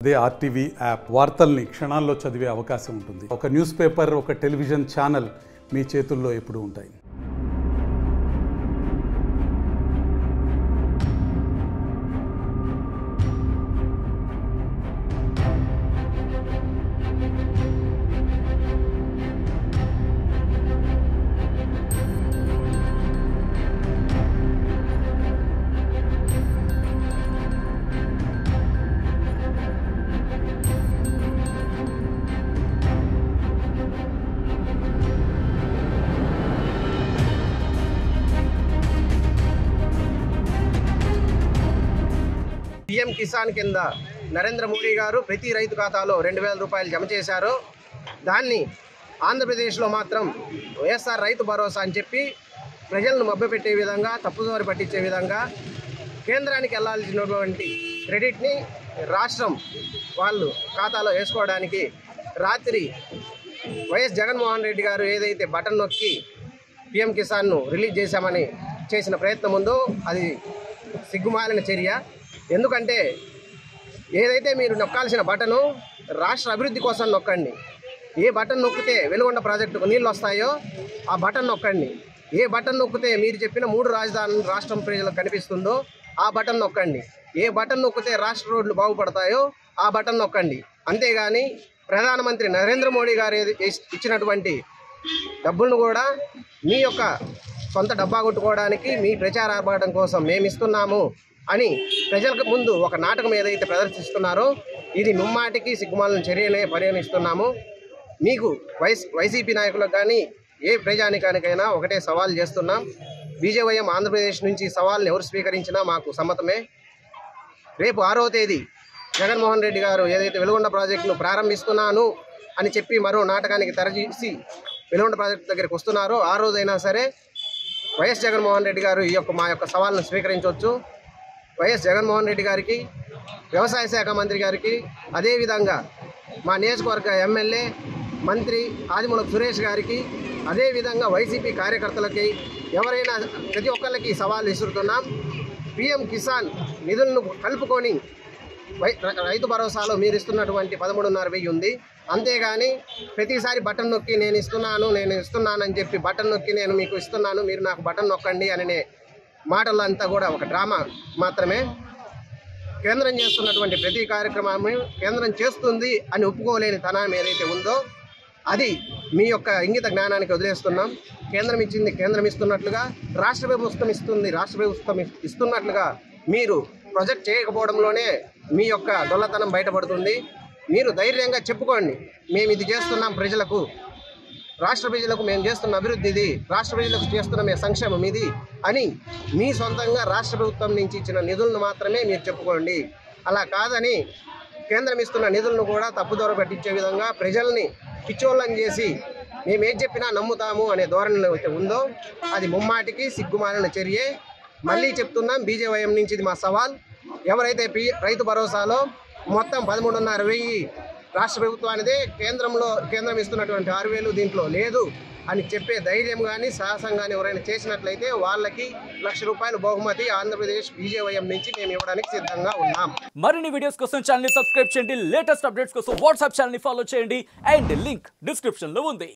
అదే RTV app వార్తల్ని క్షణాల్లో చదివే అవకాశం ఉంటుంది. ఒక న్యూస్ పేపర్, ఒక టెలివిజన్ ఛానల్ మీ చేతుల్లో ఎప్పుడూ ఉంటాయి. పీఎం కిసాన్ కింద నరేంద్ర మోడీ గారు ప్రతి రైతు ఖాతాలో 2,000 రూపాయలు జమ చేశారు. దాన్ని ఆంధ్రప్రదేశ్లో మాత్రం వైఎస్ఆర్ రైతు భరోసా అని చెప్పి ప్రజలను మభ్యపెట్టే విధంగా, తప్పుదోవ పట్టించే విధంగా కేంద్రానికి వెళ్లాల్సినటువంటి క్రెడిట్ని రాష్ట్రం వాళ్ళు ఖాతాలో వేసుకోవడానికి రాత్రి వైఎస్ జగన్మోహన్ రెడ్డి గారు ఏదైతే బటన్ నొక్కి పీఎం కిసాన్ను రిలీజ్ చేశామని చేసిన ప్రయత్నం ఉందో అది సిగ్గుమాలిన చర్య. ఎందుకంటే ఏదైతే మీరు నొక్కాల్సిన బటను రాష్ట్ర అభివృద్ధి కోసం నొక్కండి. ఏ బటన్ నొక్కితే వెలుగొండ ప్రాజెక్టుకు నీళ్ళు వస్తాయో ఆ బటన్ నొక్కండి. ఏ బటన్ నొక్కితే మీరు చెప్పిన 3 రాజధానులు రాష్ట్రం ప్రజలకు కనిపిస్తుందో ఆ బటన్ నొక్కండి. ఏ బటన్ నొక్కితే రాష్ట్ర రోడ్లు బాగుపడతాయో ఆ బటన్ నొక్కండి. అంతేగాని ప్రధానమంత్రి నరేంద్ర మోడీ గారు ఇచ్చినటువంటి డబ్బులను కూడా మీ యొక్క సొంత డబ్బా కొట్టుకోవడానికి, మీ ప్రచార ఆర్భాటం కోసం మేము ఇస్తున్నాము అని ప్రజలకు ముందు ఒక నాటకం ఏదైతే ప్రదర్శిస్తున్నారో ఇది ముమ్మాటికి సిగ్గుమాలిన చర్యనే పరిగణిస్తున్నాము. మీకు వైసీపీ నాయకులకు కానీ ఏ ప్రజానికానికైనా ఒకటే సవాల్ చేస్తున్నాం. బీజేవైఎం ఆంధ్రప్రదేశ్ నుంచి సవాల్ని ఎవరు స్వీకరించినా మాకు సమ్మతమే. రేపు 6వ తేదీ జగన్మోహన్ రెడ్డి గారు ఏదైతే వెలుగొండ ప్రాజెక్టును ప్రారంభిస్తున్నాను అని చెప్పి మరో నాటకానికి తెరచేసి వెలుగొండ ప్రాజెక్టు దగ్గరికి వస్తున్నారో ఆ రోజైనా సరే వైఎస్ జగన్మోహన్ రెడ్డి గారు మా యొక్క సవాల్ను స్వీకరించవచ్చు. వైఎస్ జగన్మోహన్ రెడ్డి గారికి, వ్యవసాయ శాఖ మంత్రి గారికి, అదేవిధంగా మా నియోజకవర్గ ఎమ్మెల్యే మంత్రి ఆదిమూలపు సురేష్ గారికి, అదేవిధంగా వైసీపీ కార్యకర్తలకి ఎవరైనా ప్రతి ఒక్కరికి సవాల్ విసురుతున్నాం. పీఎం కిసాన్ నిధులను కలుపుకొని రైతు భరోసాలో మీరు ఇస్తున్నటువంటి 13,500 ఉంది. అంతేగాని ప్రతిసారి బటన్ నొక్కి నేను ఇస్తున్నానని చెప్పి బటన్ నొక్కి నేను మీకు ఇస్తున్నాను, మీరు నాకు బటన్ నొక్కండి అనే మాటలంతా కూడా ఒక డ్రామా మాత్రమే. కేంద్రం చేస్తున్నటువంటి ప్రతి కార్యక్రమాన్ని కేంద్రం చేస్తుంది అని ఒప్పుకోలేని తనం ఏదైతే ఉందో అది మీ యొక్క ఇంగిత జ్ఞానానికి వదిలేస్తున్నాం. కేంద్రం ఇచ్చింది కేంద్రం ఇస్తున్నట్లుగా, రాష్ట్ర ప్రభుత్వం ఇస్తున్నట్లుగా మీరు ప్రొజెక్ట్ చేయకపోవడంలోనే మీ యొక్క దొల్లతనం బయటపడుతుంది. మీరు ధైర్యంగా చెప్పుకోండి, మేము ఇది చేస్తున్నాం ప్రజలకు, రాష్ట్ర ప్రజలకు మేము చేస్తున్న అభివృద్ధి ఇది, రాష్ట్ర ప్రజలకు చేస్తున్న మేము సంక్షేమం ఇది అని మీ సొంతంగా రాష్ట్ర ప్రభుత్వం నుంచి ఇచ్చిన నిధులను మాత్రమే మీరు చెప్పుకోండి. అలా కాదని కేంద్రం ఇస్తున్న నిధులను కూడా తప్పుదోవ పట్టించే విధంగా ప్రజల్ని పిచ్చోళ్ళని చేసి మేమేం చెప్పినా నమ్ముతాము అనే ధోరణిలో అయితే ఉందో అది ముమ్మాటికి సిగ్గుమాలిన చర్యే. మళ్ళీ చెప్తున్నాం, బీజేవైఎం నుంచి ఇది మా సవాల్. ఎవరైతే రైతు భరోసాలో మొత్తం 13,500 రాష్ట్ర ప్రభుత్వానిదే, కేంద్రం ఇస్తున్నటువంటి 6,000 దీంట్లో లేదు అని చెప్పే ధైర్యం కానీ సాహసం కానీ ఎవరైనా చేసినట్లయితే వాళ్ళకి ₹1,00,000 బహుమతి ఆంధ్రప్రదేశ్ బీజేవైఎం నుంచి మేము ఇవ్వడానికి సిద్ధంగా ఉన్నాం. మరిన్ని వీడియోస్ కోసం ఛానల్ ని సబ్స్క్రైబ్ చేయండి, లేటెస్ట్ అప్డేట్స్ కోసం వాట్సాప్ ఛానల్ ని ఫాలో చేయండి అండ్ లింక్ డిస్క్రిప్షన్ లో ఉంది.